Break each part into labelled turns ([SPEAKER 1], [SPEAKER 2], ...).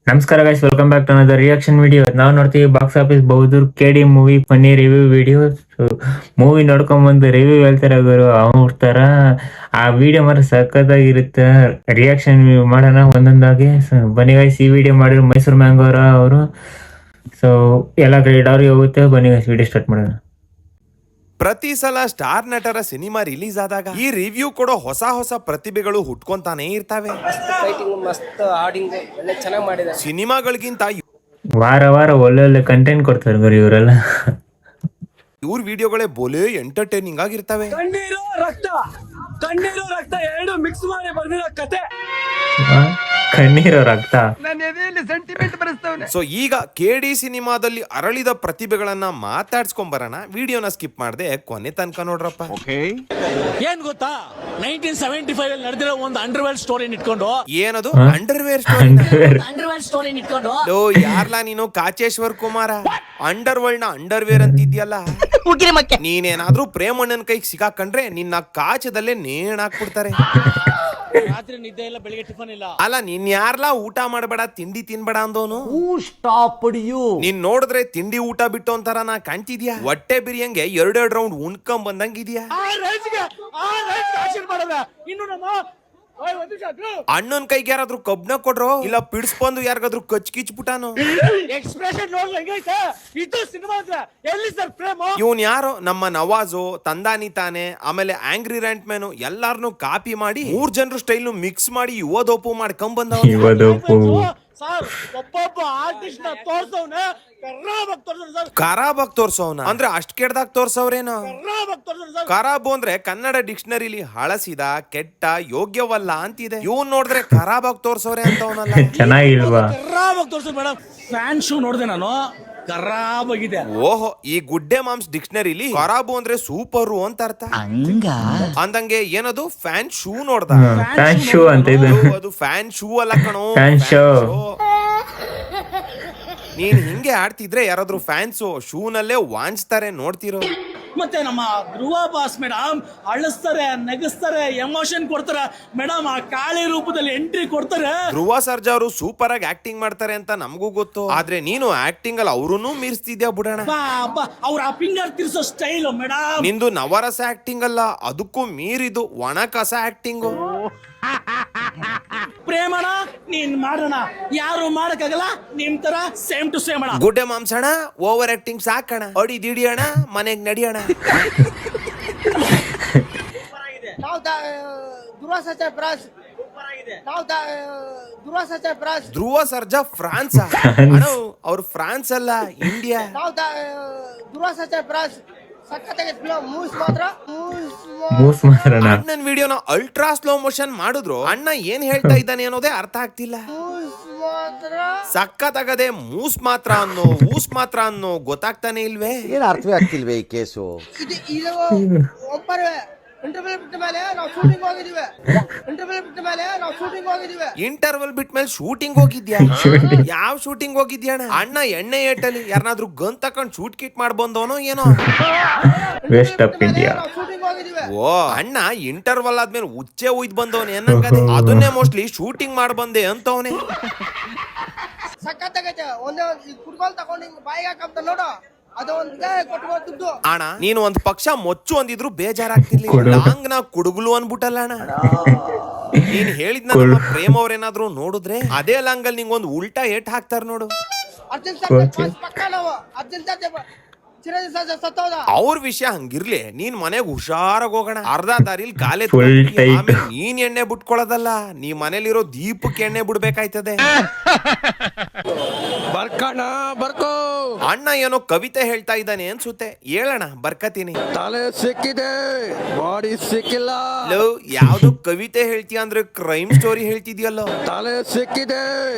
[SPEAKER 1] ನಮಸ್ಕಾರ guys, welcome back to another reaction video. ನಾವು ನೋಡ್ತೀವಿ ಬಾಕ್ಸ್ ಆಫೀಸ್ ಬಹದ್ದೂರ್ KD movie funny review video. Movie ನೋಡ್ಕೊಂಡ್ ಬಂದು ರಿವ್ಯೂ ಹೇಳ್ತಾರೆ ಗುರು ಅವ್ರ ಆ ವಿಡಿಯೋ ಮಾತ್ರ ಸಖತ್ತಾಗಿರುತ್ತೆ. ರಿಯಾಕ್ಷನ್ ಮಾಡೋಣ ಒಂದೊಂದಾಗಿ. ಬನ್ನಿ ಗೈಸ್, ಈ ವಿಡಿಯೋ ಮಾಡಿದ್ರು ಮೈಸೂರು ಮ್ಯಾಂಗೋರ ಅವರು. ಸೊ ಎಲ್ಲ ಕ್ರೆಡಿಟ್ ಅವ್ರಿಗೆ ಹೋಗುತ್ತೆ. ಬನ್ನಿ ಗೈಸ್, ವಿಡಿಯೋ ಸ್ಟಾರ್ಟ್ ಮಾಡೋಣ.
[SPEAKER 2] ಪ್ರತಿ ಸಲ ಸ್ಟಾರ್ ನಟರ ಸಿನಿಮಾ ರಿಲೀಸ್ ಆದಾಗ ಈ ರಿವ್ಯೂ ಕೊಡೋ ಹೊಸ ಹೊಸ ಪ್ರತಿಭೆಗಳು ಹುಟ್ಕೊಂತಾನೆ ಇರ್ತವೆ. ಸಿನಿಮಾಗಳಿಗಿಂತ
[SPEAKER 1] ವಾರ ವಾರ ಒಳ್ಳೊಳ್ಳೆ ಕಂಟೆಂಟ್ ಕೊಡ್ತಾರೆ ಗುರು ಇವರೆಲ್ಲ.
[SPEAKER 2] ಇವ್ರ ವಿಡಿಯೋಗಳೇ ಬೋಲೆ ಎಂಟರ್ಟೈನಿಂಗ್ ಆಗಿರ್ತವೆ.
[SPEAKER 3] ಕಣ್ಣೀರು ರಕ್ತ ಎರಡು ಮಿಕ್ಸ್ ಮಾಡಿ ಬರ್ದಿರೋ ಕತೆ.
[SPEAKER 1] ಕಣ್ಣೀರು ರಕ್ತ.
[SPEAKER 2] ಸೊ ಈಗ ಕೆಡಿ ಸಿನಿಮಾದಲ್ಲಿ ಅರಳಿದ ಪ್ರತಿಭೆಗಳನ್ನ ಮಾತಾಡ್ಸ್ಕೊಂಡ್ ಬರೋಣ. ವಿಡಿಯೋನ ಸ್ಕಿಪ್ ಮಾಡದೆ ಕೊನೆ ತನಕ ನೋಡ್ರಪ್ಪ.
[SPEAKER 3] ಏನ್ ಗೊತ್ತಾ, 1975 ಅಲ್ಲಿ ನಡೆದಿರೋ ಒಂದು ಅಂಡರ್ವೇರ್ ಸ್ಟೋರಿ ಇಟ್ಕೊಂಡು.
[SPEAKER 2] ಏನದು ಅಂಡರ್ವೇರ್
[SPEAKER 3] ಸ್ಟೋರಿ ಇಟ್ಕೊಂಡು
[SPEAKER 2] ಯಾರ್ಲಾ ನೀನು ಕಾಚೇಶ್ವರ್ ಕುಮಾರ ಅಂಡರ್ ವರ್ಲ್ಡ್ ನ ಅಂಡರ್ವೇರ್ ಅಂತಿದ್ಯಲ್ಲ. ನೀನೇನಾದ್ರೂ ಪ್ರೇಮಣ್ಣನ ಕೈಗೆ ಸಿಗಾಕೊಂಡ್ರೆ ನಿನ್ನ ಕಾಚದಲ್ಲೇ ನೇಣಾಕ್ಬಿಡ್ತಾರೆ.
[SPEAKER 3] ರಾತ್ರಿ ನಿದ್ದೆ ಇಲ್ಲ, ಬೆಳಿಗ್ಗೆ ಟಿಫನ್ ಇಲ್ಲ.
[SPEAKER 2] ಅಲ್ಲ ನೀನ್ ಯಾರ್ಲಾ ಊಟ ಮಾಡಬೇಡ ತಿಂಡಿ ತಿನ್ಬೇಡ ಅಂದೋನು. ನೀನ್ ನೋಡಿದ್ರೆ ತಿಂಡಿ ಊಟ ಬಿಟ್ಟು ಅಂತಾರ ನಾ ಕಾಣ್ತಿದ್ಯಾ. ಹೊಟ್ಟೆ ಬಿರಿಯಂಗೆ 2 ರೌಂಡ್ ಉಣ್ಕೊಂಡ್ ಬಂದಂಗಿದ್ಯಾ. ಅಣ್ಣನ್ ಕೈಗೆ ಯಾರಾದ್ರೂ ಕಬ್ನ ಕೊಡ್ರೋ ಇಲ್ಲ ಪಿಡ್ಸ್ಬಂದು ಯಾರಿಗಾದ್ರೂ ಕಚ್ಕಿಚ್ಬಿಟ್ಟಾನು.
[SPEAKER 3] ಎಕ್ಸ್ಪ್ರೆಷನ್
[SPEAKER 2] ಇವನ್ ಯಾರೋ ನಮ್ಮ ನವಾಜು ತಂದಾನಿ ತಾನೆ, ಆಮೇಲೆ ಆಂಗ್ರಿ ರ್ಯಾಂಟ್ ಮ್ಯಾನು ಎಲ್ಲಾರನು ಕಾಪಿ ಮಾಡಿ 3 ಜನರು ಸ್ಟೈಲ್ ಮಿಕ್ಸ್ ಮಾಡಿ ಯುವದೋಪು ಮಾಡ್ಕೊಂಡ್ ಬಂದವ.
[SPEAKER 3] ಒಬ್ಬೊಬ್ಬ ಆರ್ಟಿಸ್ಟ್ ನ ತೋರ್ಸವ್ನೆ
[SPEAKER 2] ಖರಾಬಾಗ್ ತೋರ್ಸವ್ನ ಅಂದ್ರೆ ಅಷ್ಟ್ ಕೆಡ್ದಾಗ ತೋರ್ಸವ್ರೇನು. ಖರಾಬು ಅಂದ್ರೆ ಕನ್ನಡ ಡಿಕ್ಷನರಿಲಿ ಹಳಸಿದ, ಕೆಟ್ಟ, ಯೋಗ್ಯವಲ್ಲ ಅಂತಿದೆ. ಇವನ್ ನೋಡಿದ್ರೆ ಖರಾಬಾಗ್ ತೋರ್ಸವ್ರೆ ಅಂತವನಲ್ಲ.
[SPEAKER 1] ಚೆನ್ನಾಗಿಲ್ವಾ?
[SPEAKER 3] ಖರಾಬಾಗ್ ತೋರ್ಸ ಮೇಡಮ್. ಫ್ಯಾನ್ ಶೂ ನೋಡಿದೆ ನಾನು, ಖರಾಬಾಗಿದೆ.
[SPEAKER 2] ಓಹೋ, ಈ ಗುಡ್ಡೆ ಮಾಮ್ಸ್ ಡಿಕ್ಷನರಿಲಿ ಖರಾಬು ಅಂದ್ರೆ ಸೂಪರು ಅಂತ ಅರ್ಥ. ಅಂದಂಗೆ ಏನದು ಫ್ಯಾನ್ ಶೂ ನೋಡ್ದ.
[SPEAKER 1] ಫ್ಯಾನ್ ಶೂ ಅಂತ ಇದು.
[SPEAKER 2] ಅದು ಫ್ಯಾನ್ ಶೂ ಅಲ್ಲ ಕಣೋ,
[SPEAKER 1] ಫ್ಯಾನ್ ಶೋ.
[SPEAKER 2] ನೀನ್ ಹಿಂಗೆ ಆಡ್ತಿದ್ರೆ ಯಾರಾದ್ರೂ ಫ್ಯಾನ್ಸು ಶೂನಲ್ಲೇ ವಾಂಚ್ತಾರೆ ನೋಡ್ತಿರೋ.
[SPEAKER 3] ಮತ್ತೆ ನಮ್ಮ ಧ್ರುವ ಬಾಸ್ ಮೇಡಮ್ ಅಳಿಸ್ತಾರೆ, ನಗಿಸ್ತಾರೆ, ಎಮೋಷನ್ ಕೊಡ್ತಾರೆ ಮೇಡಮ್. ಆ ಕಾಳಿ ರೂಪದಲ್ಲಿ ಎಂಟ್ರಿ ಕೊಡ್ತಾರೆ.
[SPEAKER 2] ಧ್ರುವ ಸರ್ಜಾ ಅವರು ಸೂಪರ್ ಆಗಿ ಆಕ್ಟಿಂಗ್ ಮಾಡ್ತಾರೆ ಅಂತ ನಮಗೂ ಗೊತ್ತು. ಆದ್ರೆ ನೀನು ಆಕ್ಟಿಂಗ್ ಅಲ್ಲಿ ಅವ್ರನ್ನೂ ಮೀರಿಸ್ತಿದ್ಯಾ ಬಿಡೋಣ.
[SPEAKER 3] ಅವ್ರ ಆ ಫಿಂಗರ್ ತಿರ್ಸೋ ಸ್ಟೈಲ್ ಮೇಡಮ್.
[SPEAKER 2] ನಿಂದು ನವರಸ ಆಕ್ಟಿಂಗ್ ಅಲ್ಲ, ಅದಕ್ಕೂ ಮೀರಿದು ಒಣಕಸ ಆಕ್ಟಿಂಗು.
[SPEAKER 3] ಪ್ರೇಮಣ ನೀನ್ ಮಾಡೋಣ, ಯಾರು ಮಾಡಕ್ಕಾಗಲ್ಲ ನಿಮ್ ತರ ಸೇಮ್ ಟು ಸೇಮ್ ಅಣ್ಣ.
[SPEAKER 2] ಗುಡ್ಡೆ ಮಾಂಸಣ, ಓವರ್ ಆಕ್ಟಿಂಗ್ ಸಾಕಣ, ಅಡಿ ದಿಡಿಯಣ, ಮನೆಗ್ ನಡಿಯಣ. ಧ್ರುವ ಸರ್ಜಾ ಫ್ರಾನ್ಸ್ ಅವ್ರು ಫ್ರಾನ್ಸ್ ಅಲ್ಲ, ಇಂಡಿಯಾ. ಅಣ್ಣನ್ ವಿಡಿಯೋನ ಅಲ್ಟ್ರಾ ಸ್ಲೋ ಮೋಷನ್ ಮಾಡಿದ್ರು ಅಣ್ಣ ಏನ್ ಹೇಳ್ತಾ ಇದ್ದಾನೆ ಅನ್ನೋದೇ ಅರ್ಥ ಆಗ್ತಿಲ್ಲ. ಸಕ್ಕತ್ತಾಗದೆ ಮೂಸ್ ಮಾತ್ರ ಅನ್ನೋ ಊಸ್ ಮಾತ್ರ ಅನ್ನೋ ಗೊತ್ತಾಗ್ತಾನೆ ಇಲ್ವೇ.
[SPEAKER 4] ಏನ್ ಅರ್ಥವೇ ಆಗ್ತಿಲ್ವೇ ಈ ಕೇಸು.
[SPEAKER 2] ಇಂಟರ್ವಲ್ ಬಿಟ್ಟ ಮೇಲೆ ಶೂಟಿಂಗ್ ಹೋಗಿದ್ಯಾ? ಯಾವ ಶೂಟಿಂಗ್ ಹೋಗಿದ್ಯಾಣ? ಅಣ್ಣ ಎಣ್ಣೆ ಏಟಲ್ಲಿ ಯಾರನ್ನಾದ್ರೂ ಗನ್ ತಕೊಂಡ್ ಶೂಟ್ ಕಿಟ್ ಮಾಡ್ ಬಂದವನೋ ಏನೋ.
[SPEAKER 1] Waste of India.
[SPEAKER 2] ಓ ಅಣ್ಣ ಇಂಟರ್ವಲ್ ಆದ್ಮೇಲೆ ಉಚ್ಚೆ ಉಯ್ದ್ ಬಂದವನೇ ಅನ್ನಂಗದೆ. ಅದನ್ನೇ ಮೋಸ್ಟ್ಲಿ ಶೂಟಿಂಗ್ ಮಾಡ್ ಬಂದೆ ಅಂತವನೇ. ಅಣ್ಣ ನೀನು ಒಂದ್ ಪಕ್ಷ ಮೊಚ್ಚು ಅಂದಿದ್ರು ಬೇಜಾರಾಗ್ತಿರ್ಲಿಲ್ಲ. ಲಾಂಗ್ ನಾ ಕುಡುಗುಲು ಅನ್ಬಿಟ್ಟಲ್ಲ ಅಣ್ಣ. ನೀನ್ ಹೇಳಿದ್ನ ಪ್ರೇಮ್ ಅವ್ರೇನಾದ್ರು ನೋಡಿದ್ರೆ ಅದೇ ಲಾಂಗ್ ಅಲ್ಲಿ ನಿಂಗೊಂದು ಉಲ್ಟಾ ಏಟ್ ಹಾಕ್ತಾರ ನೋಡು. ಅವ್ರ ವಿಷಯ ಹಂಗಿರ್ಲಿ, ನೀನ್ ಮನೆಗ್ ಹುಷಾರಾಗಿ ಹೋಗೋಣ. ಅರ್ಧ ದಾರಿಲಿ ಕಾಲೇ ಆಮೇಲೆ ನೀನ್ ಎಣ್ಣೆ ಬಿಟ್ಕೊಳ್ಳೋದಲ್ಲ, ನೀ ಮನೇಲಿರೋ ದೀಪಕ್ಕೆ ಎಣ್ಣೆ ಬಿಡ್ಬೇಕಾಯ್ತದೆ.
[SPEAKER 4] ಬರ್ಕೋ
[SPEAKER 2] ಅಣ್ಣ ಏನೋ ಕವಿತೆ ಹೇಳ್ತಾ ಇದ್ದಾನೆ ಅನ್ಸುತ್ತೆ. ಹೇಳೋಣ, ಬರ್ಕತೀನಿ.
[SPEAKER 4] ತಲೆ ಸಿಕ್ಕಿದೆ, ಬಾಡಿ ಸಿಕ್ಕಿಲ್ಲ.
[SPEAKER 2] ಯಾವ್ದು ಕವಿತೆ ಹೇಳ್ತೀಯ ಅಂದ್ರೆ ಕ್ರೈಮ್ ಸ್ಟೋರಿ ಹೇಳ್ತಿದ್ಯಲ್ಲೋ.
[SPEAKER 4] ತಲೆ ಸಿಕ್ಕಿದೆ,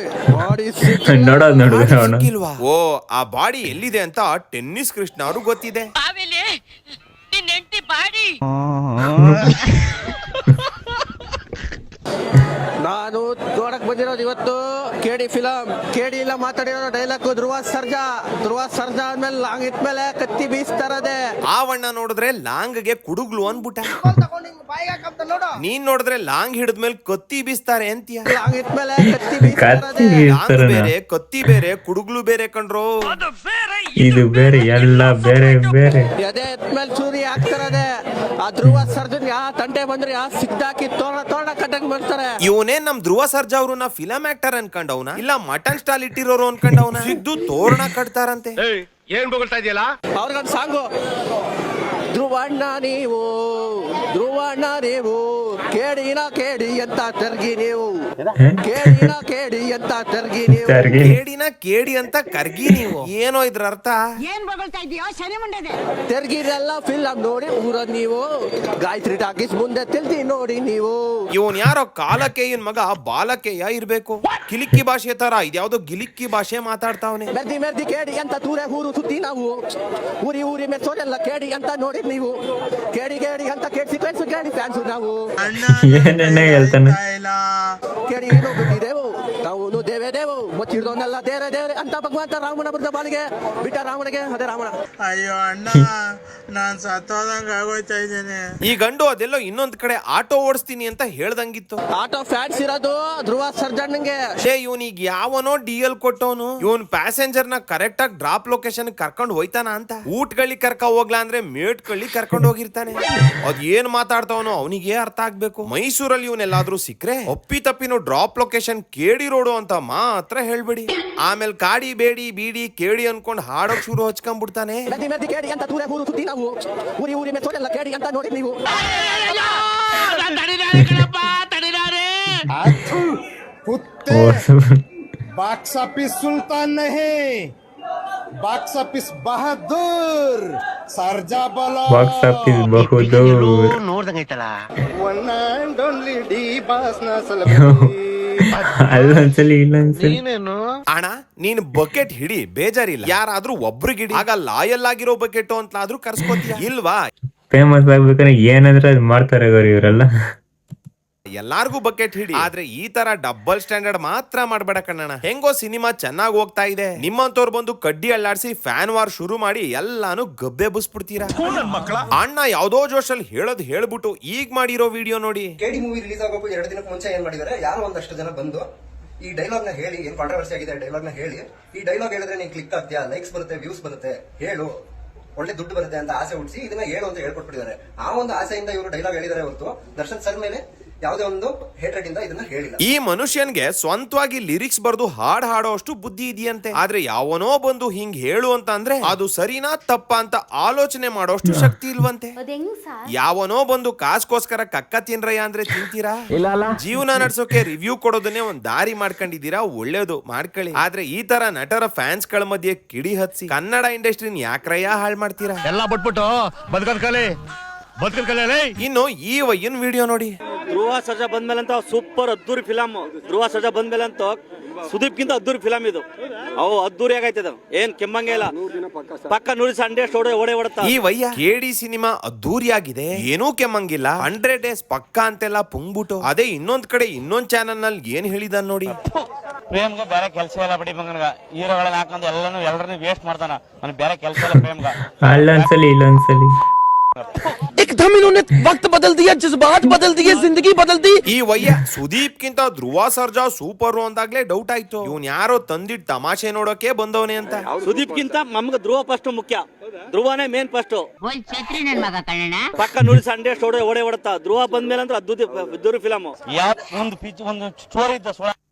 [SPEAKER 4] ಬಾಡಿ ಸಿಕ್ಕಿಲ್ವಾ?
[SPEAKER 2] ಓ ಆ ಬಾಡಿ ಎಲ್ಲಿದೆ ಅಂತ ಟೆನ್ನಿಸ್ ಕೃಷ್ಣ ಅವ್ರು ಗೊತ್ತಿದೆ.
[SPEAKER 4] ನಾನು ನೋಡಕ್ ಬಂದಿರೋದು ಇವತ್ತು ಕೇಡಿ ಫಿಲಂ. ಕೇಡಿ ಇಲ್ಲ ಮಾತಾಡಿರೋ ಡೈಲಾಗ್ ಧ್ರುವ ಸರ್ಜಾ ಅಂದ್ಮೇಲೆ ಲಾಂಗ್ ಇಟ್ಮೇಲೆ ಕತ್ತಿ ಬೀಸ್ತಾರದೆ.
[SPEAKER 2] ಆವಣ್ಣ ನೋಡಿದ್ರೆ ಲಾಂಗ್ಗೆ ಕುಡುಗ್ಲು ಅನ್ಬಿಟ್ಟ. ನೀನ್ ನೋಡಿದ್ರೆ ಲಾಂಗ್ ಹಿಡಿದ್ಮೇಲೆ ಕತ್ತಿ ಬೀಸ್ತಾರೆ ಅಂತೀಯ.
[SPEAKER 4] ಲಾಂಗ್ ಇಟ್ಮೇಲೆ ಕತ್ತಿ
[SPEAKER 1] ಕತ್ತಿ
[SPEAKER 4] ಬೀಸ್ತಾರದೆ.
[SPEAKER 2] ಲಾಂಗ್
[SPEAKER 1] ಬೀಸ್ತಾರನ
[SPEAKER 2] ಬೇರೆ ಕತ್ತಿ ಬೇರೆ ಕುಡುಗ್ಲು ಬೇರೆ ಕಣ್ರೋ.
[SPEAKER 1] ಇದು ಬೇರೆ ಎಲ್ಲ ಬೇರೆ ಬೇರೆ.
[SPEAKER 4] ಎದೆ ಎತ್ಮೇಲೆ ಚೂರಿ ಹಾಕ್ತಾರದೆ. ಆ ಧ್ರುವ ಸರ್ಜನ್ ಯಾ ತಂಟೆ ಬಂದ್ರೆ ಯಾ ಸಿಕ್ದಾಕಿ ತೋರಣ ಕಟ್ಟಂಗ್ ಬರ್ತಾರೆ.
[SPEAKER 2] ಇವನೇ ನಮ್ ಧ್ರುವ ಸರ್ಜಾ ಅವ್ರನ್ನ ಫಿಲಂ ಆಕ್ಟರ್ ಅನ್ಕೊಂಡವ್ನ ಇಲ್ಲ ಮಟನ್ ಸ್ಟಾಲ್ ಇಟ್ಟಿರೋರು ಅನ್ಕೊಂಡವ್ನ. ಸಿದ್ದು ತೋರಣ ಕಟ್ತಾರಂತೆ.
[SPEAKER 5] ಏನ್ ಬೊಗಳ್ತಾ ಇದೆಯಲ್ಲ?
[SPEAKER 4] ಅವ್ರಿಗೊಂದು ಸಾಂಗು ಧ್ರುವಣ್ಣ ನೀವು ಕೇಡಿ ಅಂತ ತೆರ್ಗಿ ನೀವು ಕೇಡಿ ಅಂತ ತೆರ್ಗಿ ನೀವು
[SPEAKER 1] ಸರ್ಗಿ
[SPEAKER 2] ಕೇಡಿನ ಕೇಡಿ ಅಂತ ಕರ್ಗಿ ನೀವು. ಏನೋ ಇದ್ರ ಅರ್ಥ?
[SPEAKER 6] ಏನ್ ಬಗಳ್ತಾ ಇದೀಯೋ ಶನಿ ಮುಂಡೆದೆ.
[SPEAKER 4] ತೆರ್ಗಿರೆಲ್ಲ ಫಿಲಂ ನೋಡಿ ಊರದ್ ನೀವು ಗಾಯತ್ರಿ ಟಾಕೀಸ್ ಮುಂದೆ ತಿಳ್ದಿ ನೋಡಿ ನೀವು.
[SPEAKER 2] ಇವನ್ ಯಾರೋ ಕಾಲಕೇಯನ್ ಮಗ ಬಾಲಕೇಯ ಇರ್ಬೇಕು. ಕಿಲಿಕ್ಕಿ ಭಾಷೆ ತರ ಇದ್ಯಾವ್ದೋ ಗಿಲಿಕ್ಕಿ ಭಾಷೆ ಮಾತಾಡ್ತಾವನೆ.
[SPEAKER 4] ಮೆರ್ದಿ ಕೇಡಿ ಅಂತ ತೂರೆ ಊರು ಸುತ್ತಿ ನಾವು ಊರಿ ಮೆಚ್ಚೋರೆಲ್ಲ ಕೇಡಿ ಅಂತ ನೋಡಿ ನೀವು ಕೇಡಿ ಅಂತ ಕೇಳಿ ಫ್ಯಾನ್ಸ್ ನಾವು
[SPEAKER 1] ಏನೇನ ಹೇಳ್ತಾನೆ.
[SPEAKER 4] ಕೇಳಿ ಬಿಟ್ಟಿದೆವು ನಾವು ದೇವೇದೇವು ಮುಚ್ಚಿಡ್ದವನ್ನೆಲ್ಲ ದೇವ್ರೆ ಅಂತ ಭಗವಂತ ರಾಮನ ಬರೆದ ಬಾಳಿಗೆ ಬಿಟ್ಟ ರಾಮನಿಗೆ ಅದೇ ರಾಮನ.
[SPEAKER 7] ಅಯ್ಯೋ ಅಣ್ಣ ನಾನ್ ಸತ್ತೋದಂಗ ಆಗೋಯ್ತಾ ಇದ್ದೇನೆ.
[SPEAKER 2] ಈ ಗಂಡು ಅದೆಲ್ಲೋ ಇನ್ನೊಂದ್ ಕಡೆ ಆಟೋ ಓಡಿಸ್ತೀನಿ ಅಂತ ಹೇಳ್ದಂಗಿತ್ತು.
[SPEAKER 4] ಆಟೋ ಫ್ಯಾನ್ಸ್ ಇರೋದು ಧ್ರುವ ಸರ್ಜನ್ಗೆ.
[SPEAKER 2] ಇವನಿಗೆ ಯಾವನೋ ಡಿಎಲ್ ಕೊಟ್ಟವನು ಇವನ್ ಪ್ಯಾಸೆಂಜರ್ ನ ಕರೆಕ್ಟ್ ಆಗಿ ಡ್ರಾಪ್ ಲೊಕೇಶನ್ ಕರ್ಕೊಂಡ್ ಹೋಯ್ತಾನ ಅಂತ. ಊಟ್ಗಳಿಗೆ ಕರ್ಕ ಹೋಗ್ಲಾ ಅಂದ್ರೆ ಮೇಟ್ಕಳ್ಳಿ ಕರ್ಕೊಂಡ್ ಹೋಗಿರ್ತಾನೆ. ಅದ್ ಏನ್ ಮಾತಾಡ್ತಾವನೋ ಅವನಿಗೆ ಅರ್ಥ ಆಗ್ಬೇಕು. ಮೈಸೂರಲ್ಲಿ ಇವನೆಲ್ಲಾದ್ರೂ ಸಿಕ್ಕ್ರೆ ಒಪ್ಪಿ ತಪ್ಪಿನ ಡ್ರಾಪ್ ಲೊಕೇಶನ್ ಕೇಡಿ ರೋಡು ಅಂತ ಮಾತ್ರ ಹೇಳ್ಬೇಡಿ. ಆಮೇಲೆ ಕಾಡಿ ಬೇಡಿ ಬೀಡಿ ಕೇಡಿ ಅನ್ಕೊಂಡ್ ಹಾಡೋಕ್ ಶುರು ಹಚ್ಕೊಂಡ್ಬಿಡ್ತಾನೆ.
[SPEAKER 4] ಮೆರ್ದಿ ಕೇಡಿ ಅಂತ ತೂರೆ ಊರು ಸುತ್ತಿ ನಾವು ಊರಿ ಮೆಚ್ಚೋರೆಲ್ಲ ಕೇಡಿ ಅಂತ ನೋಡಿ ನೀವು.
[SPEAKER 7] ಬಾಕ್ಸ್ ಆಫೀಸ್ ಸುಲ್ತಾನ್ ನಹಿ ಬಾಕ್ಸ್ ಆಫೀಸ್ ಬಹದ್ದೂರ್ ಸರ್ಜಾ ಬಲ
[SPEAKER 1] ಬಾಕ್ಸ್ ಆಫೀಸ್ ಬಹುದೂರ್.
[SPEAKER 5] ನೋಡ್ದಂಗೈತಲ್ಲ.
[SPEAKER 7] One and only D Boss ನ
[SPEAKER 1] ಅಲ್ಲೊಂದ್ಸಲಿ ಇಲ್ಲೊಂದ್ಸಲಿ.
[SPEAKER 2] ಅಣ್ಣ ನೀನ್ ಬಕೆಟ್ ಹಿಡಿ ಬೇಜಾರಿಲ್ಲ. ಯಾರಾದ್ರೂ ಒಬ್ರಿಗೆ ಹಿಡಿ. ಆಗ ಲಾಯಲ್ ಆಗಿರೋ ಬಕೆಟ್ ಅಂತಲಾದ್ರೂ ಕರ್ಸ್ಕೊತೀಯ ಇಲ್ವಾ?
[SPEAKER 1] ಫೇಮಸ್ ಆಗ್ಬೇಕಂದ್ರೆ ಏನಂದ್ರೆ ಅದು ಮಾಡ್ತಾರೆ ಇವರೆಲ್ಲ.
[SPEAKER 2] ಎಲ್ಲಾರ್ಗು ಬಕೆಟ್ ಹಿಡಿ. ಆದ್ರೆ ಈ ತರ ಡಬಲ್ ಸ್ಟ್ಯಾಂಡರ್ಡ್ ಮಾತ್ರ ಮಾಡ್ಬೇಡ ಕಣ್ಣಣ್ಣ. ಹೆಂಗೋ ಸಿನಿಮಾ ಚೆನ್ನಾಗಿ ಹೋಗ್ತಾ ಇದೆ, ನಿಮ್ಮಂತವ್ರು ಬಂದು ಕಡ್ಡಿ ಅಳ್ಳಾಡ್ಸಿ ಫ್ಯಾನ್ ವಾರ್ ಶುರು ಮಾಡಿ ಎಲ್ಲಾನು ಗಬ್ಬೆ ಬುಸ್ಬಿಡ್ತೀರಾ. ಅಣ್ಣ ಯಾವ್ದೋ ಜೋಶಲ್ಲಿ ಹೇಳೋದು ಹೇಳ್ಬಿಟ್ಟು ಈಗ ಮಾಡಿರೋ ವಿಡಿಯೋ ನೋಡಿ.
[SPEAKER 8] ಕೇಡಿ ಮೂವಿ ರಿಲೀಸ್ ಆಗೋಕು 2 ದಿನಕ್ಕೆ ಮುಂಚೆ ಏನ್ ಮಾಡಿದಾರೆ, ಯಾರೋ ಒಂದಷ್ಟು ಜನ ಬಂದು ಈ ಡೈಲಾಗ್ ನ ಹೇಳಿ, ಏನ್ ಕಾಂಟ್ರವರ್ಸಿ ಆಗಿದೆ ಡೈಲಾಗ್ ನ ಹೇಳಿ, ಈ ಡೈಲಾಗ್ ಹೇಳಿದ್ರೆ ನೀನ್ ಕ್ಲಿಕ್ ಆಗ್ತೀಯಾ, ಲೈಕ್ಸ್ ಬರುತ್ತೆ, ವ್ಯೂಸ್ ಬರುತ್ತೆ, ಹೇಳು ಒಳ್ಳೆ ದುಡ್ಡು ಬರುತ್ತೆ ಅಂತ ಆಸೆ ಹುಟ್ಟಿಸಿ ಇದನ್ನ ಹೇಳು ಅಂತ ಹೇಳ್ಕೊಟ್ಬಿಟ್ಟಿದ್ದಾರೆ. ಆ ಒಂದು ಆಸೆಯಿಂದ ಇವರು ಡೈಲಾಗ್ ಹೇಳಿದಾರೆ ಹೊರತು ದರ್ಶನ್ ಸರ್ ಮೇಲೆ ಯಾವುದೇ ಒಂದು ಹೇಟ್ರೆಡ್ ಇಂದ ಇದನ್ನ ಹೇಳಿಲ್ಲ.
[SPEAKER 2] ಈ ಮನುಷ್ಯನ್ಗೆ ಸ್ವಂತವಾಗಿ ಲಿರಿಕ್ಸ್ ಬರ್ದು ಹಾಡ್ ಹಾಡೋ ಅಷ್ಟು ಬುದ್ಧಿ ಇದೆಯಂತೆ. ಆದ್ರೆ ಯಾವನೋ ಬಂದು ಹಿಂಗ್ ಹೇಳು ಅಂತ ಅಂದ್ರೆ ಅದು ಸರಿನಾ ತಪ್ಪ ಅಂತ ಆಲೋಚನೆ ಮಾಡೋಷ್ಟು ಶಕ್ತಿ ಇಲ್ವಂತೆ. ಯಾವನೋ ಬಂದು ಕಾಸ್ಗೋಸ್ಕರ ಕಕ್ಕ ತಿನ್ರಯ್ಯ ಅಂದ್ರೆ ತಿಂತೀರಾ? ಜೀವನ ನಡ್ಸೋಕೆ ರಿವ್ಯೂ ಕೊಡೋದನ್ನೇ ಒಂದ್ ದಾರಿ ಮಾಡ್ಕೊಂಡಿದ್ದೀರಾ, ಒಳ್ಳೇದು ಮಾಡ್ಕೊಳ್ಳಿ. ಆದ್ರೆ ಈ ತರ ನಟರ ಫ್ಯಾನ್ಸ್ ಗಳ ಮಧ್ಯೆ ಕಿಡಿ ಹತ್ಸಿ ಕನ್ನಡ ಇಂಡಸ್ಟ್ರಿನ ಯಾಕ್ರಯ್ಯ ಹಾಳ್ ಮಾಡ್ತೀರಾ?
[SPEAKER 5] ಎಲ್ಲ ಬಿಟ್ಬಿಟ್ಟು ಬದುಕಲ್
[SPEAKER 2] ಇನ್ನು ಈ ವಯ್ಯನ್ ವಿಡಿಯೋ ನೋಡಿ.
[SPEAKER 3] ಧ್ರುವ ಸರ್ಜಾ ಬಂದ್ಮೇಲೆ ಅಂತ ಸೂಪರ್ ಅದ್ದೂರಿ ಫಿಲಮ್. ಧ್ರುವ ಸರ್ಜಾ ಬಂದ್ಮೇಲೆ ಅಂತ ಸುದೀಪ್ ಗಿಂತ ಅದ್ದೂರಿ ಫಿಲಮ್ ಇದು. ಅವು ಅದ್ದೂರಿ ಆಗೈತದ, ಏನ್ ಕೆಮ್ಮಂಗೆ ಇಲ್ಲ. ಪಕ್ಕ 100 ಸಂಡೇ ಓಡೇ ಓಡುತ್ತಾ. ಈ ವಯ್ಯ ಕೇಡಿ ಸಿನಿಮಾ ಅದ್ದೂರಿ ಆಗಿದೆ, ಏನೂ ಕೆಮ್ಮಂಗಿಲ್ಲ, 100 ಡೇಸ್ ಪಕ್ಕ ಅಂತೆಲ್ಲ ಪುಂಗ್ಬಿಟ್ಟು. ಅದೇ ಇನ್ನೊಂದ್ ಕಡೆ ಇನ್ನೊಂದ್ ಚಾನಲ್ ನಲ್ಲಿ ಏನ್ ಹೇಳಿದ ನೋಡಿ.
[SPEAKER 9] ಪ್ರೇಮ್ಗ ಬೇರೆ ಕೆಲಸ ಇಲ್ಲ ಬಿಡಿ ಮಗನ್ಗ, ಹೀರೋಗಳನ್ನ ಹಾಕೊಂಡು ಎಲ್ಲರನ್ನು ವೇಸ್ಟ್ ಮಾಡ್ತಾನ. ನನ್ ಬೇರೆ ಕೆಲಸ ಇಲ್ಲ ಪ್ರೇಮ್ಗ.
[SPEAKER 1] ಅಲ್ಲೊಂದ್ಸಲಿ ಇಲ್ಲೊಂದ್ಸಲಿ.
[SPEAKER 4] एकदम इन्होंने वक्त बदल दिया, जज्बात बदल दिए, जिंदगी बदल दी.
[SPEAKER 2] ಈ ವಯ್ಯ ಸುದೀಪ್ ಕಿಂತ ಧ್ರುವ ಸರ್ಜಾ ಸೂಪರ್ ಅಂದಾಗ್ಲೇ ಡೌಟ್ ಆಯ್ತು. ಇವ್ನ್ ಯಾರೋ ತಂದಿಟ್ ತಮಾಷೆ ನೋಡೋಕೆ ಬಂದವನೇ ಅಂತ.
[SPEAKER 3] ಸುದೀಪ್ ಗಿಂತ ನಮ್ಗೆ ಧ್ರುವ ಫಸ್ಟ್ ಮುಖ್ಯ. ಧ್ರುವನೇ ಮೇನ್ ಫಸ್ಟ್. ಪಕ್ಕ 100 ಸಂಡೇ ಓಡೇ ಓಡುತ್ತಾ. ಧ್ರುವ ಬಂದ್ಮೇಲೆ ಅಂದ್ರೆ ಅದ್ದೂರಿ ಫಿಲಮ್.
[SPEAKER 9] ಯಾವ ಒಂದು ಸ್ಟೋರಿ ಇದ್ದ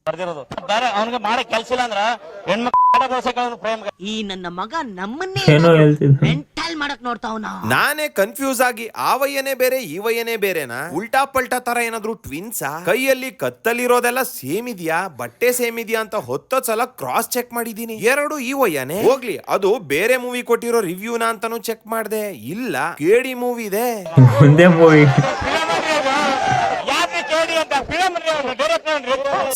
[SPEAKER 9] ಬರ್ದಿರೋದು ಬೇರೆ. ಅವನಿಗೆ ಮಾಡೋ ಕೆಲಸ ಇಲ್ಲ ಅಂದ್ರ ಹೆಣ್ಮಕ್ಳು ಪ್ರೇಮ್ಗ.
[SPEAKER 6] ಈ ನನ್ನ ಮಗ ನಮ್ಮನ್ನೇ
[SPEAKER 1] ಏನೋ ಹೇಳ್ತಿದ್ದ.
[SPEAKER 6] ಮೆಂಟಲ್ ಮಾಡಕ್ ನೋಡ್ತಾವನ.
[SPEAKER 2] ನಾನೇ ಕನ್ಫ್ಯೂಸ್ ಆಗಿ ಆ ವಯ್ಯನೇ ಬೇರೆ ಈ ವಯ್ಯನೇ ಬೇರೆನಾ, ಉಲ್ಟಾ ಪಲ್ಟಾ ತರ ಏನಾದ್ರು ಟ್ವಿನ್ಸಾ? ಕೈಯಲ್ಲಿ ಕತ್ತಲಿರೋದೆಲ್ಲ ಸೇಮ್ ಇದೆಯಾ, ಬಟ್ಟೆ ಸೇಮ್ ಇದೆಯಾ ಅಂತ 10 ಸಲ ಕ್ರಾಸ್ ಚೆಕ್ ಮಾಡಿದೀನಿ. ಎರಡು ಈ ವಯ್ಯನೇ. ಹೋಗ್ಲಿ, ಅದು ಬೇರೆ ಮೂವಿ ಕೊಟ್ಟಿರೋ ರಿವ್ಯೂನ ಅಂತಾನು ಚೆಕ್ ಮಾಡ್ದೆ. ಇಲ್ಲ, ಕೇಡಿ ಮೂವಿ ಇದೆ.
[SPEAKER 1] ಮುಂದೆ ಮೂವಿ
[SPEAKER 9] ಯಾಕೆ ಕೇಳಿ ಅಂತ ಫಿಲಮ್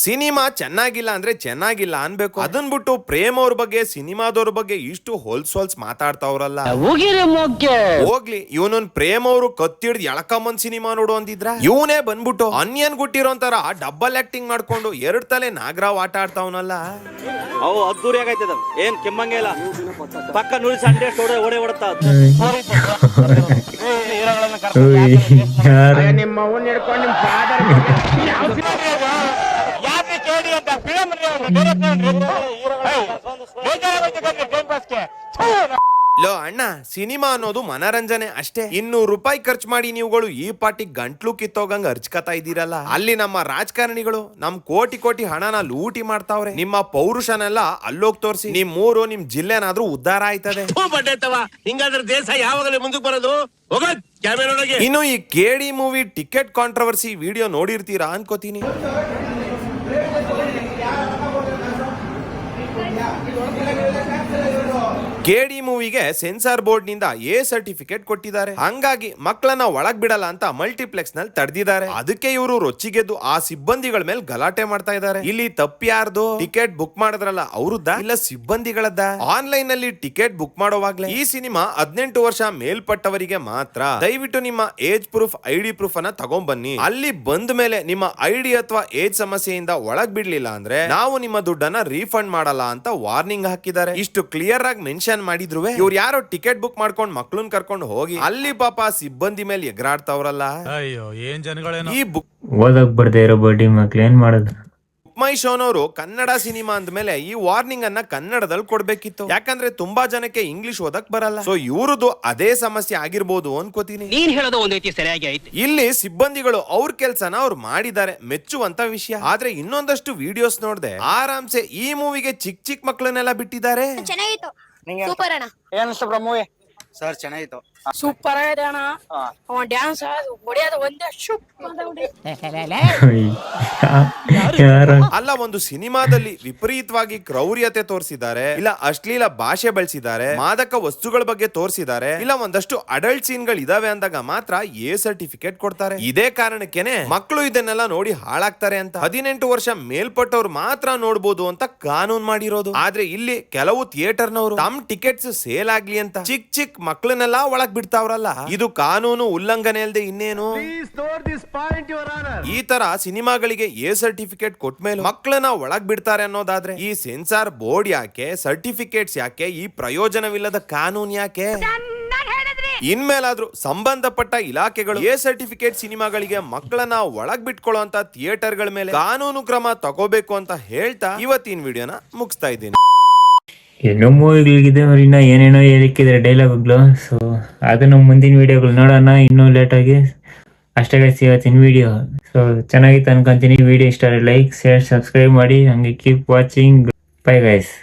[SPEAKER 2] ಸಿನಿಮಾ ಚೆನ್ನಾಗಿಲ್ಲ ಅಂದ್ರೆ ಚೆನ್ನಾಗಿಲ್ಲ ಅನ್ಬೇಕು. ಅದನ್ ಬಿಟ್ಟು ಪ್ರೇಮ್ ಅವ್ರ ಬಗ್ಗೆ ಸಿನಿಮಾದವ್ರ ಬಗ್ಗೆ ಇಷ್ಟು ಹೊಲ್ಸ್ ಮಾತಾಡ್ತಾವ್ರಲ್ಲ. ಹೋಗ್ಲಿ, ಇವನೊಂದ್ ಪ್ರೇಮ್ ಅವರು ಕತ್ತಿಡ್ದು ಎಳಕಮ್ಮನ್ ಸಿನಿಮಾ ನೋಡು ಅಂದಿದ್ರ, ಇವನೇ ಬಂದ್ಬಿಟ್ಟು ಅನ್ಯನ್ ಗುಟ್ಟಿರೋಂತರ ಡಬಲ್ ಆಕ್ಟಿಂಗ್ ಮಾಡ್ಕೊಂಡು 2 ತಲೆ ನಾಗರಾವ್ ಆಟ ಆಡ್ತಾವನಲ್ಲ.
[SPEAKER 3] ಅವು ಅದ್ದೂರಿ ಆಗೈತದ, ಏನ್ ಕೆಮ್ಮಂಗೆ ಇಲ್ಲ. ಪಕ್ಕ ನುಡಿ ಸಂಡೆ ಓಡೆ ಹೊಡತಾ
[SPEAKER 9] ನಿಮ್ಮ ಅವ್ನ ಹಿಡ್ಕೊಂಡು ನಿಮ್ ಫಾದರ್ ಯಾಕೆ ಕೇಳಿ ಅಂತ ಫಿಲಮ್
[SPEAKER 2] ಲೋ ಅಣ್ಣ, ಸಿನಿಮಾ ಅನ್ನೋದು ಮನರಂಜನೆ ಅಷ್ಟೇ. 200 ರೂಪಾಯಿ ಖರ್ಚು ಮಾಡಿ ನೀವುಗಳು ಈ ಪಾಟಿ ಗಂಟ್ಲು ಕಿತ್ತೋಗಂಗ ಅರ್ಚ್ಕತಾ ಇದ್ದೀರಲ್ಲ. ಅಲ್ಲಿ ನಮ್ಮ ರಾಜಕಾರಣಿಗಳು ನಮ್ ಕೋಟಿ ಹಣನ ಲೂಟಿ ಮಾಡ್ತಾವ್ರೆ. ನಿಮ್ಮ ಪೌರುಷನೆಲ್ಲ ಅಲ್ಲೋಗ್ ತೋರಿಸಿ ನಿಮ್ಮೂರು ನಿಮ್ ಜಿಲ್ಲೆನಾದ್ರೂ ಉದ್ಧಾರ ಆಯ್ತದೆ.
[SPEAKER 5] ಹಿಂಗಾದ್ರೆ ದೇಶ ಯಾವಾಗಲೇ ಮುಂದಕ್ಕೆ ಬರೋದು?
[SPEAKER 2] ಇನ್ನು ಈ ಕೇಡಿ ಮೂವಿ ಟಿಕೆಟ್ ಕಾಂಟ್ರವರ್ಸಿ ವಿಡಿಯೋ ನೋಡಿರ್ತೀರಾ ಅನ್ಕೋತೀನಿ. ಕೇಡಿ ಮೂವಿಗೆ ಸೆನ್ಸಾರ್ ಬೋರ್ಡ್ ನಿಂದ ಎ ಸರ್ಟಿಫಿಕೇಟ್ ಕೊಟ್ಟಿದ್ದಾರೆ. ಹಂಗಾಗಿ ಮಕ್ಕಳನ್ನ ಒಳಗ್ ಬಿಡಲ್ಲ ಅಂತ ಮಲ್ಟಿಪ್ಲೆಕ್ಸ್ ನಲ್ಲಿ ತಡೆದಿದ್ದಾರೆ. ಅದಕ್ಕೆ ಇವರು ರೊಚ್ಚಿಗೆದ್ದು ಆ ಸಿಬ್ಬಂದಿಗಳ ಮೇಲೆ ಗಲಾಟೆ ಮಾಡ್ತಾ ಇದ್ದಾರೆ. ಇಲ್ಲಿ ತಪ್ಪ್ಯಾರ್ದು? ಟಿಕೆಟ್ ಬುಕ್ ಮಾಡಿದ್ರಲ್ಲ ಅವ್ರದ್ದ ಇಲ್ಲ ಸಿಬ್ಬಂದಿಗಳದ್ದ? ಆನ್ಲೈನ್ ನಲ್ಲಿ ಟಿಕೆಟ್ ಬುಕ್ ಮಾಡೋವಾಗ್ಲೇ ಈ ಸಿನಿಮಾ 18 ವರ್ಷ ಮೇಲ್ಪಟ್ಟವರಿಗೆ ಮಾತ್ರ, ದಯವಿಟ್ಟು ನಿಮ್ಮ ಏಜ್ ಪ್ರೂಫ್ ID ಪ್ರೂಫ್ ಅನ್ನ ತಗೊಂಡ್ಬನ್ನಿ. ಅಲ್ಲಿ ಬಂದ ಮೇಲೆ ನಿಮ್ಮ ID ಅಥವಾ ಏಜ್ ಸಮಸ್ಯೆಯಿಂದ ಒಳಗ್ ಬಿಡ್ಲಿಲ್ಲ ಅಂದ್ರೆ ನಾವು ನಿಮ್ಮ ದುಡ್ಡನ್ನ ರೀಫಂಡ್ ಮಾಡಲ್ಲ ಅಂತ ವಾರ್ನಿಂಗ್ ಹಾಕಿದ್ದಾರೆ. ಇಷ್ಟು ಕ್ಲಿಯರ್ ಆಗಿ ಮೆನ್ಷನ್ ಮಾಡಿದ್ರು ಇವ್ರು ಯಾರೋ ಟಿಕೆಟ್ ಬುಕ್ ಮಾಡ್ಕೊಂಡು ಮಕ್ಳನ್ ಕರ್ಕೊಂಡು ಹೋಗಿ ಅಲ್ಲಿ ಪಾಪ ಸಿಬ್ಬಂದಿ ಮೇಲೆ ಎಗರಾಡ್ತಾವ್ರಲ್ಲ.
[SPEAKER 5] ಅಯ್ಯೋ ಏನ್ ಜನಗಳೇನೋ.
[SPEAKER 2] ಈ ಬುಕ್
[SPEAKER 1] ಓದಕ್ ಬರ್ದೇ ಇರೋ ಬಡ್ಡಿ ಮಕ್ಳು ಏನ್ ಮಾಡೋದು?
[SPEAKER 2] ಮೈ ಶೋನವರು ಕನ್ನಡ ಸಿನಿಮಾ ಅಂದ್ಮೇಲೆ ಈ ವಾರ್ನಿಂಗ್ ಅನ್ನ ಕನ್ನಡದಲ್ಲಿ ಕೊಡ್ಬೇಕಿತ್ತು. ಯಾಕಂದ್ರೆ ತುಂಬಾ ಜನಕ್ಕೆ ಇಂಗ್ಲಿಷ್ ಓದಕ್ ಬರಲ್ಲ. ಸೊ ಇವ್ರದ್ದು ಅದೇ ಸಮಸ್ಯೆ ಆಗಿರ್ಬೋದು ಅನ್ಕೋತೀನಿ.
[SPEAKER 9] ನೀನ್ ಹೇಳೋದು ಒಂದ್ ರೀತಿ ಸರಿಯಾಗಿ ಆಯ್ತು.
[SPEAKER 2] ಇಲ್ಲಿ ಸಿಬ್ಬಂದಿಗಳು ಅವ್ರ ಕೆಲ್ಸನ ಅವ್ರು ಮಾಡಿದ್ದಾರೆ, ಮೆಚ್ಚುವಂತ ವಿಷಯ. ಆದ್ರೆ ಇನ್ನೊಂದಷ್ಟು ವಿಡಿಯೋಸ್ ನೋಡ್ದೆ ಆರಾಮ್ಸೆ ಈ ಮೂವಿಗೆ ಚಿಕ್ಕ ಮಕ್ಳನ್ನೆಲ್ಲ ಬಿಟ್ಟಿದ್ದಾರೆ.
[SPEAKER 6] ಚೆನ್ನಾಗಿತ್ತು, ಸೂಪರ್ ಅಣ್ಣ.
[SPEAKER 9] ಏನಿಸ್ತು ಬ್ರೋ ಮೂವಿ?
[SPEAKER 4] ಸರ್ ಚೆನ್ನಾಗಿತ್ತು,
[SPEAKER 6] ಸೂಪರ್ ಆಗಿದೆ ಅಣ್ಣ. ಅವ ಡ್ಯಾನ್ಸ್ ಹೊಡೆಯೋದು ಒಂದೇ
[SPEAKER 2] ಅಲ್ಲ, ಒಂದು ಸಿನಿಮಾದಲ್ಲಿ ವಿಪರೀತವಾಗಿ ಕ್ರೌರ್ಯತೆ ತೋರಿಸಿದ್ದಾರೆ, ಇಲ್ಲ ಅಶ್ಲೀಲ ಭಾಷೆ ಬಳಸಿದ್ದಾರೆ, ಮಾದಕ ವಸ್ತುಗಳ ಬಗ್ಗೆ ತೋರಿಸಿದ್ದಾರೆ, ಇಲ್ಲ ಒಂದಷ್ಟು ಅಡಲ್ಟ್ ಸೀನ್ ಗಳು ಇದಾವೆ ಅಂದಾಗ ಮಾತ್ರ ಎ ಸರ್ಟಿಫಿಕೇಟ್ ಕೊಡ್ತಾರೆ. ಇದೇ ಕಾರಣಕ್ಕೇನೆ ಮಕ್ಕಳು ಇದನ್ನೆಲ್ಲ ನೋಡಿ ಹಾಳಾಗ್ತಾರೆ ಅಂತ 18 ವರ್ಷ ಮೇಲ್ಪಟ್ಟವ್ರು ಮಾತ್ರ ನೋಡ್ಬೋದು ಅಂತ ಕಾನೂನು ಮಾಡಿರೋದು. ಆದ್ರೆ ಇಲ್ಲಿ ಕೆಲವು ಥಿಯೇಟರ್ನವರು ತಮ್ಮ ಟಿಕೆಟ್ಸ್ ಸೇಲ್ ಆಗ್ಲಿ ಅಂತ ಚಿಕ್ಕ ಮಕ್ಕಳನ್ನೆಲ್ಲ ಒಳಗ್ ಬಿಡ್ತಾವ್ರಲ್ಲ. ಇದು ಕಾನೂನು ಉಲ್ಲಂಘನೆ ಅಲ್ದೆ ಇನ್ನೇನು? ಈ ತರ ಸಿನಿಮಾಗಳಿಗೆ ಎ ಸರ್ಟಿಫಿಕೇಟ್ ಕೊಟ್ಮೇಲೆ ಮಕ್ಕಳನ್ನ ಒಳಗ್ ಬಿಡ್ತಾರೆ ಅನ್ನೋದಾದ್ರೆ ಈ ಸೆನ್ಸಾರ್ ಬೋರ್ಡ್ ಯಾಕೆ, ಸರ್ಟಿಫಿಕೇಟ್ಸ್ ಯಾಕೆ, ಈ ಪ್ರಯೋಜನವಿಲ್ಲದ ಕಾನೂನು ಯಾಕೆ? ಇನ್ಮೇಲಾದ್ರೂ ಸಂಬಂಧಪಟ್ಟ ಇಲಾಖೆಗಳು ಎ ಸರ್ಟಿಫಿಕೇಟ್ ಸಿನಿಮಾಗಳಿಗೆ ಮಕ್ಕಳನ್ನ ಒಳಗ್ ಬಿಟ್ಕೊಳ್ಳುವಂತ ಥಿಯೇಟರ್ಗಳ ಮೇಲೆ ಕಾನೂನು ಕ್ರಮ ತಗೋಬೇಕು ಅಂತ ಹೇಳ್ತಾ ಇವತ್ತಿನ ವಿಡಿಯೋನ ಮುಗಿಸ್ತಾ ಇದ್ದೀನಿ.
[SPEAKER 1] ಏನೋ ಮೂವಿಗಳಿಗಿದೆ ಇನ್ನ ಏನೇನೋ ಹೇಳಿಕ್ಕಿದ್ರೆ ಡೈಲಾಗ್ಗಳು. ಸೊ ಅದನ್ನು ಮುಂದಿನ ವಿಡಿಯೋಗಳು ನೋಡೋಣ ಇನ್ನೂ ಲೇಟಾಗಿ. ಅಷ್ಟೇ ಗೈಸ್ ಇವತ್ತಿನ ವಿಡಿಯೋ. ಸೊ ಚೆನ್ನಾಗಿತ್ತು ಅನ್ಕೊಂತೀನಿ. ವಿಡಿಯೋ ಇಷ್ಟ ಲೈಕ್ ಶೇರ್ ಸಬ್ಸ್ಕ್ರೈಬ್ ಮಾಡಿ. ಹಂಗೆ ಕೀಪ್ ವಾಚಿಂಗ್. Bye guys.